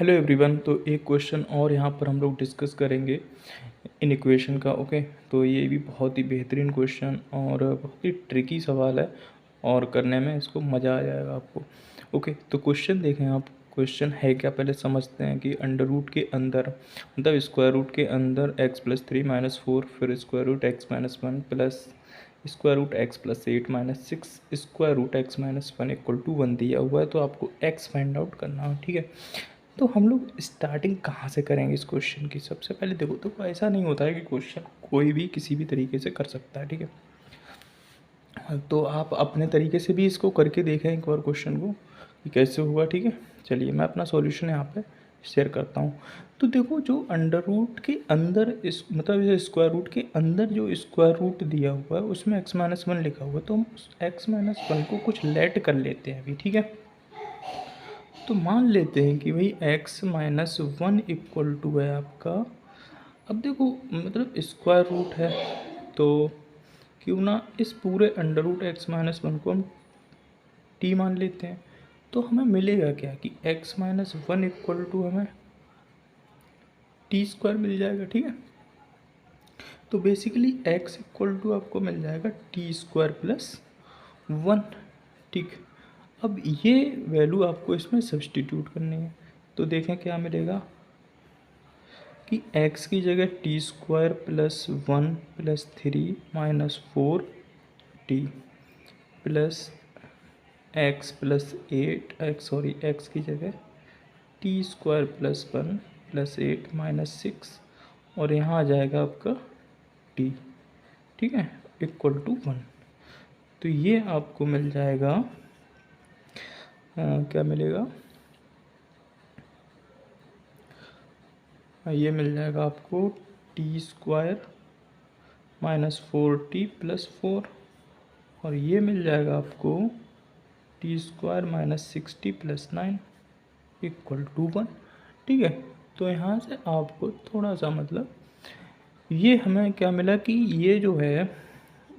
Hello everyone. तो एक question और यहाँ पर हम लोग डिस्कस करेंगे इन इक्वेशन का। ओके, तो ये भी बहुत ही बेहतरीन क्वेश्चन और बहुत ही ट्रिकी सवाल है और करने में इसको मज़ा आ जाएगा आपको। ओके, तो क्वेश्चन देखें आप। क्वेश्चन है क्या, पहले समझते हैं कि अंडर रूट के अंदर मतलब स्क्वायर रूट के अंदर x+3 - 4 फिर square root x-1 plus square root x+8 - 6 square root x-1 = 1 दिया हुआ है। तो आपको x फाइंड आउट करना है। ठीक है, तो हम लोग स्टार्टिंग कहाँ से करेंगे इस क्वेश्चन की। सबसे पहले देखो, तो ऐसा नहीं होता है कि क्वेश्चन कोई भी किसी भी तरीके से कर सकता है। ठीक है, तो आप अपने तरीके से भी इसको करके देखें एक बार क्वेश्चन को कि कैसे हुआ। ठीक है, चलिए मैं अपना सॉल्यूशन यहाँ पे शेयर करता हूँ। तो देखो, जो अंडर रूट के अंदर इस मतलब इस स्क्वायर रूट के अंदर जो स्क्वायर रूट दिया हुआ है उसमें x-1 लिखा हुआ है, तो हम x-1 को कुछ लेट कर लेते हैं अभी। ठीक है, तो मान लेते हैं कि भाई x-1 इक्वल टू है आपका। अब देखो, मतलब स्क्वायर रूट है तो क्यों ना इस पूरे अंडर रूट x-1 को हम t मान लेते हैं। तो हमें मिलेगा क्या कि x-1 इक्वल टू हमें t² मिल जाएगा। ठीक है, तो बेसिकली x इक्वल टू आपको मिल जाएगा t² + 1। ठीक, अब ये वैल्यू आपको इसमें सब्सटीट्यूट करनी है। तो देखें क्या मिलेगा कि x की जगह t² + 1 + 3 - 4t प्लस x की जगह t² + 1 + 8 - 6 और यहाँ आ जाएगा आपका t। ठीक है, इक्वल टू 1। तो ये आपको मिल जाएगा क्या मिलेगा, ये मिल जाएगा आपको t² - 4t + 4 और ये मिल जाएगा आपको t² - 6t + 9 इक्वल टू 1। ठीक है, तो यहाँ से आपको थोड़ा सा मतलब ये हमें क्या मिला कि ये जो है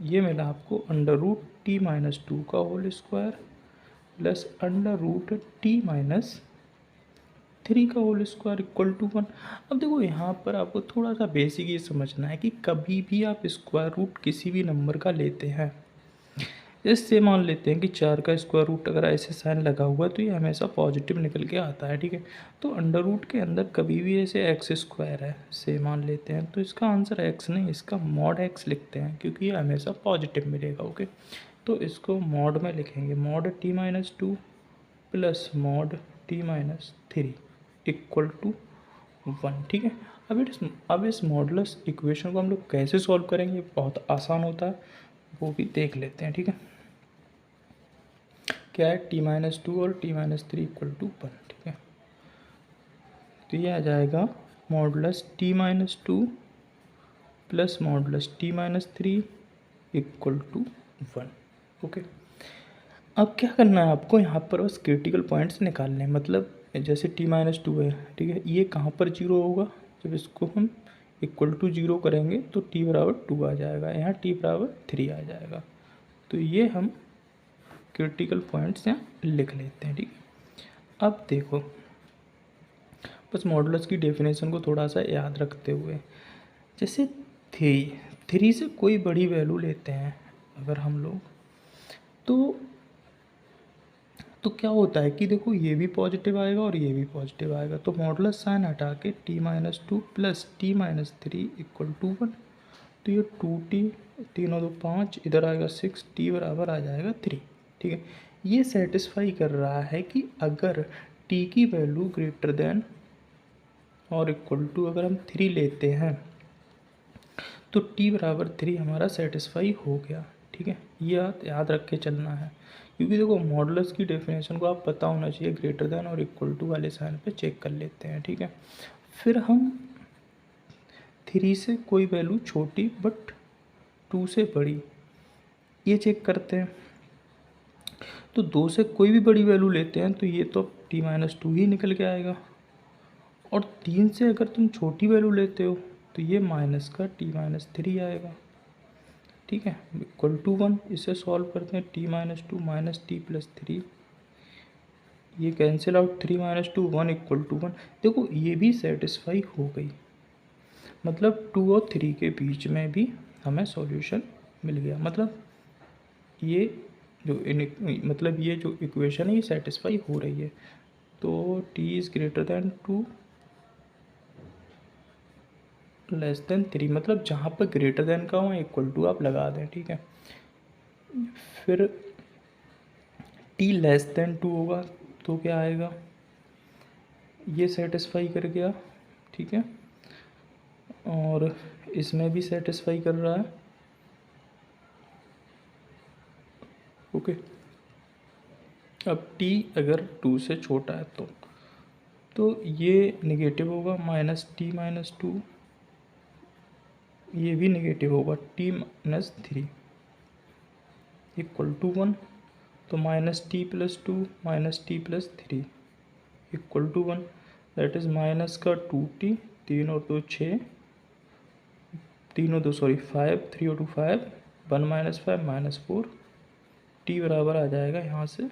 ये मिला आपको अंडर रूट t-2 का whole square plus under root t-3 का होल स्क्वायर इक्वल टू 1। अब देखो, यहाँ पर आपको थोड़ा सा बेसिक ये समझना है कि कभी भी आप स्क्वायर रूट किसी भी नंबर का लेते हैं, इससे मान लेते हैं कि 4 का स्क्वायर रूट अगर ऐसे साइन लगा हुआ है तो ये हमेशा पॉजिटिव निकल के आता है। ठीक है, तो अंडर रूट के अंदर कभी भी ऐसे x² है से मान लेते हैं तो इसका आंसर x नहीं, इसका मॉड x लिखते हैं क्योंकि ये हमेशा पॉजिटिव मिलेगा। ओके, तो इसको मॉड में लिखेंगे, mod t-2 plus mod t-3 equal to 1। ठीक है, अब इस मॉडुलस इक्वेशन को हम लोग कैसे सॉल्व करेंगे, बहुत आसान होता है, वो भी देख लेते हैं। ठीक है, क्या है t-2 और t-3 इक्वल टू 1। ठीक है, तो ये आ जाएगा modulus t-2 plus modulus t-3 equal to 1। Okay, अब क्या करना है आपको, यहाँ पर बस क्रिटिकल पॉइंट्स निकालने हैं। मतलब जैसे t-2 है, ठीक है, ये कहाँ पर जीरो होगा, जब इसको हम इक्वल टू 0 करेंगे तो t = 2 आ जाएगा, यहाँ t = 3 आ जाएगा। तो ये हम क्रिटिकल पॉइंट्स यहाँ लिख लेते हैं। ठीक है, अब देखो, बस मॉडुलस की डेफिनेशन को थोड़ा सा याद रखते हुए, जैसे 3 से कोई बड़ी वैल्यू लेते हैं अगर हम लोग, तो क्या होता है कि देखो, ये भी पॉजिटिव आएगा और ये भी पॉजिटिव आएगा, तो मॉडुलस साइन हटा के t-2 plus t-3 equal to 1। तो ये 2t, 3 और 2 5, इधर आएगा 6, t बराबर आ जाएगा 3। ठीक है, ये सेटिस्फाई कर रहा है कि अगर t की वैल्यू ग्रेटर देन और इक्वल टू अगर हम 3 लेते हैं तो t बराबर 3 हमारा सेटिस्फाई हो गया। ठीक है, ये याद रख के चलना है, क्योंकि देखो मॉडुलस की डेफिनेशन को आप पता होना चाहिए, ग्रेटर देन और इक्वल टू वाले साइन पे चेक कर लेते हैं। ठीक है, फिर हम 3 से कोई वैल्यू छोटी बट 2 से बड़ी, ये चेक करते हैं। तो 2 से कोई भी बड़ी वैल्यू लेते हैं तो ये तो t-2 ही निकल के आएगा, और 3 से अगर तुम छोटी वैल्यू लेते हो तो ये माइनस का t-3 आएगा। ठीक है, इक्वल टू 1। इसे सॉल्व करते हैं, t-2 - t + 3 ये cancel out, 3 minus 2 1 equal to 1। देखो ये भी सेटिस्फाई हो गई, मतलब 2 और 3 के बीच में भी हमें सॉल्यूशन मिल गया। मतलब ये जो मतलब ये जो इक्वेशन है ये सेटिस्फाई हो रही है। तो t is greater than 2 less than 3, मतलब जहाँ पर ग्रेटर देन का हो इक्वल टू आप लगा दें, ठीक है। फिर t लेस देन 2 होगा तो क्या आएगा, ये सेटिस्फाई कर गया, ठीक है, और इसमें भी सेटिस्फाई कर रहा है, ओके। अब t अगर 2 से छोटा है तो ये नेगेटिव होगा, माइनस t माइनस 2, ये भी नेगेटिव होगा, t माइनस 3 इक्वल टू 1। तो minus T plus 2 minus T plus 3 equal to 1, that is minus का 2t, 3 और 2 6, 3 और 2 सॉरी 5, 3 और 2 5, 1 माइनस 5 माइनस 4, t बराबर आ जाएगा यहाँ से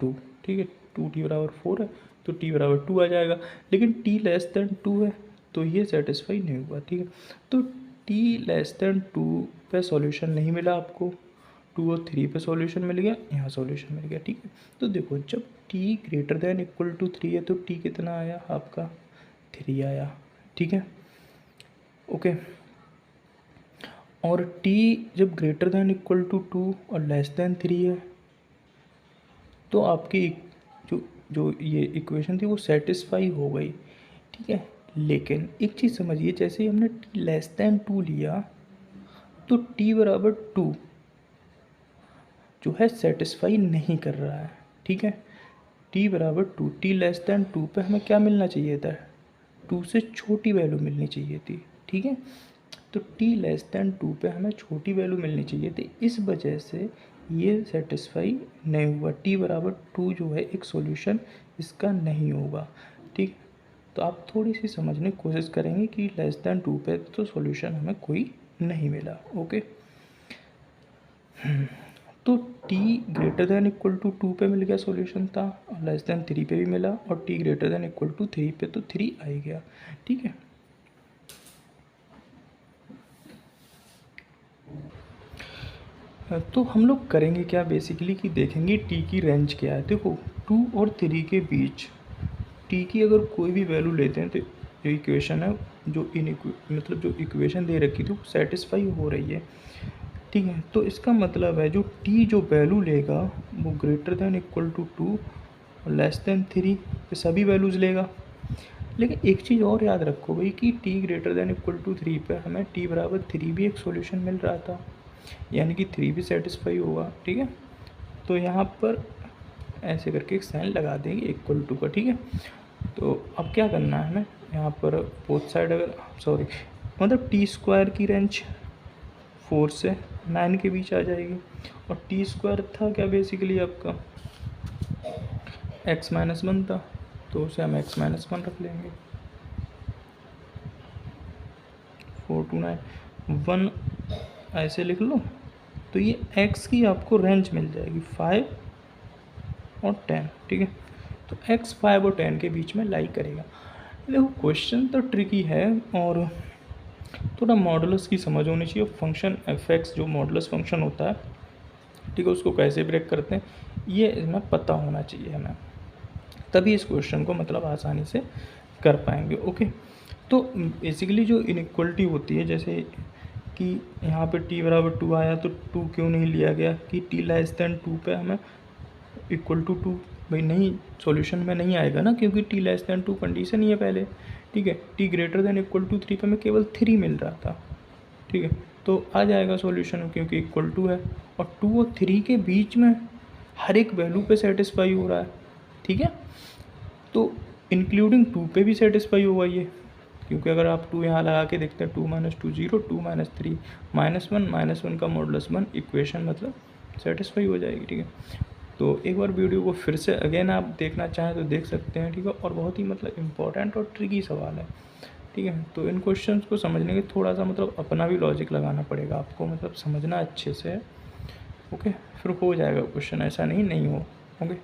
2, ठीक है। 2t बराबर 4 है तो t बराबर 2 आ जाएगा, लेकिन t लेस देन 2 है तो ये सेटिस्फाई नहीं हुआ, ठीक है। तो t लेस देन 2 पे सॉल्यूशन नहीं मिला आपको, 2 और 3 पे सॉल्यूशन मिल गया, यहाँ सॉल्यूशन मिल गया, ठीक है। तो देखो जब t greater than equal to 3 है तो t कितना आया आपका, 3 आया, ठीक है, ओके। और t जब ग्रेटर देन इक्वल टू 2 और लेस देन 3 है तो आपकी जो जो ये इक्वेशन थी वो सेटिस्फाई हो गई, ठीक है। लेकिन एक चीज़ समझिए, जैसे ही हमने t लेस देन 2 लिया तो t बराबर 2 जो है सेटिस्फाई नहीं कर रहा है, ठीक है। t बराबर 2, t लेस देन 2 पे हमें क्या मिलना चाहिए था, 2 से छोटी वैल्यू मिलनी चाहिए थी, ठीक है। तो t लेस देन 2 पे हमें छोटी वैल्यू मिलनी चाहिए थी, इस वजह से ये सेटिस्फाई नहीं हुआ। t बराबर 2 जो है एक सॉल्यूशन इसका नहीं होगा, ठीक। तो आप थोड़ी सी समझने की कोशिश करेंगे कि लेस देन 2 पे तो सॉल्यूशन हमें कोई नहीं मिला, ओके। तो t greater than equal to 2 पे मिल गया सॉल्यूशन था, और लेस देन 3 पे भी मिला, और t greater than equal to 3 पे तो 3 आ ही गया, ठीक है। तो हम लोग करेंगे क्या बेसिकली कि देखेंगे t की रेंज क्या है। देखो 2 और 3 के बीच t की अगर कोई भी वैल्यू लेते हैं तो जो इक्वेशन है, जो मतलब जो इक्वेशन दे रखी थी वो सेटिस्फाई हो रही है, ठीक है। तो इसका मतलब है जो t जो वैल्यू लेगा वो ग्रेटर देन इक्वल टू 2 और लेस देन 3 ये सभी वैल्यूज़ लेगा। लेकिन एक चीज़ और याद रखो भाई कि t greater than equal to 3 पे हमें t बराबर 3 भी एक सॉल्यूशन मिल रहा था, यानी कि 3 भी सेटिस्फाई होगा, ठीक है। तो यहाँ पर ऐसे करके एक साइन लगा देंगे इक्वल टू का, ठीक है। तो अब क्या करना है हमें यहाँ पर बोथ साइड, अगर सॉरी मतलब टी स्क्वायर की रेंज 4 से 9 के बीच आ जाएगी, और टी स्क्वायर था क्या बेसिकली आपका x माइनस 1 था, तो उसे हम x माइनस 1 रख लेंगे। 4 to 9 1 ऐसे लिख लो, तो ये x की आपको रेंज मिल जाएगी 5 और 10, ठीक है। तो x 5 और 10 के बीच में लाई करेगा। देखो क्वेश्चन तो ट्रिकी है और थोड़ा मॉडुलस की समझ होनी चाहिए, फंक्शन एफ(x) जो मॉडुलस फंक्शन होता है, ठीक है, उसको कैसे ब्रेक करते हैं ये इसमें पता होना चाहिए हमें, तभी इस क्वेश्चन को मतलब आसानी से कर पाएंगे, ओके। तो बेसिकली जो इनइक्वलिटी होती है, जैसे कि यहाँ पे t बराबर 2 आया तो 2 क्यों नहीं लिया गया कि t लेस देन 2 पे हमें इक्वल टू 2 भाई नहीं सॉल्यूशन में नहीं आएगा ना, क्योंकि t लेस देन 2 कंडीशन ही है पहले, ठीक है। t greater than equal to 3 पे हमें केवल 3 मिल रहा था, ठीक है, तो आ जाएगा सॉल्यूशन क्योंकि इक्वल टू है, और 2 और 3 के बीच में हर एक वैल्यू पे सेटिस्फाई हो रहा है, ठीक है। तो इंक्लूडिंग 2 पे भी सेटिस्फाई होगा ये, क्योंकि अगर आप 2 यहाँ लगा के देखते हैं 2 माइनस 2 0, 2 माइनस 3 -1 का मॉडुलस 1 इक्वेशन मतलब सेटिस्फाई हो जाएगी, ठीक है। तो एक बार वीडियो को फिर से अगेन आप देखना चाहें तो देख सकते हैं, ठीक है, और बहुत ही मतलब इम्पोर्टेंट और ट्रिकी सवाल है, ठीक है। तो इन क्वेश्चंस को समझने के थोड़ा सा मतलब अपना भी लॉजिक लगाना पड़ेगा आपको, मतलब समझना अच्छे से, ओके, फिर हो जाएगा क्वेश्चन, ऐसा नहीं हो, ओके।